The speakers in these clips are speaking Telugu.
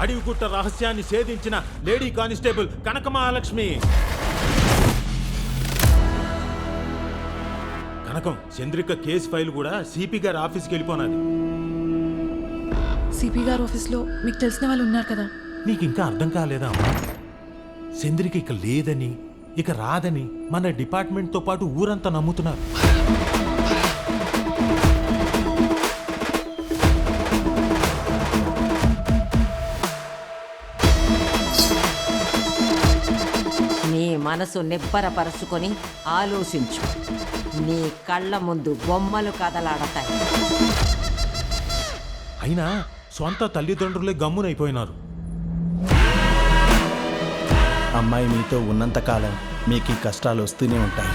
అడవిగుట్ట రహస్యాన్ని ఛేదించిన లేడీ కానిస్టేబుల్ కనక మహాలక్ష్మి. కనకం, చంద్రిక కేసు ఫైల్ కూడా సిపి గారి ఆఫీస్కి వెళ్ళిపోనాది. సిపి గారి ఆఫీస్లో మీకు తెలిసిన వాళ్ళు ఉన్నారు కదా. నీకు ఇంకా అర్థం కాలేదా అమ్మా? చంద్రిక ఇక లేదని, ఇక రాదని మన డిపార్ట్మెంట్తో పాటు ఊరంతా నమ్ముతున్నారు. నీ మనసు నిబ్బరపరుచుకొని ఆలోచించు. నీ కళ్ళ ముందు బొమ్మలు కదలాడతాయి. అయినా సొంత తల్లిదండ్రులే గమ్మునైపోయినారు. అమ్మాయి మీతో ఉన్నంతకాలం మీకు ఈ కష్టాలు వస్తూనే ఉంటాయి.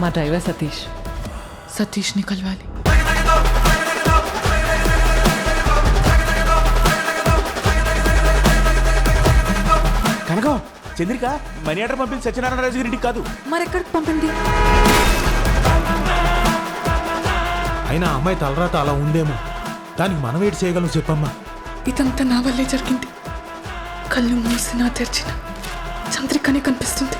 మా డ్రైవర్ సతీష్ని కలవాలి. కనకం, చంద్రిక మనీ ఆర్డర్ పంపింది సత్యనారాయణ రాజు గారింటికి కాదు. మరెక్కడికి పంపింది? అయినా అమ్మాయి తలరాత అలా ఉందేమో. దానికి మనం ఏంటి చేయగలం చెప్పమ్మా? ఇదంతా నా వల్లే జరిగింది. కళ్ళు మూసినా తెరిచిన చంద్రికనే కనిపిస్తుంది.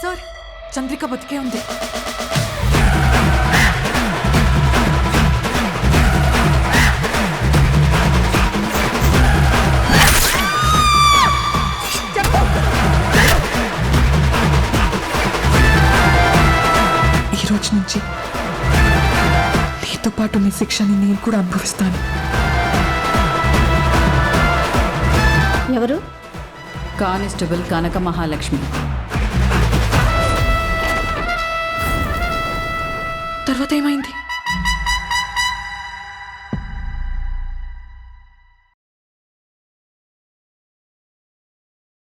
సార్, చంద్రిక బతికే ఉంది. ఈ రోజు నుంచి నీతో పాటు నీ శిక్షని నేను కూడా అనుభవిస్తాను. ఎవరు? కానిస్టేబుల్ కనక మహాలక్ష్మి. తర్వాత ఏమైంది?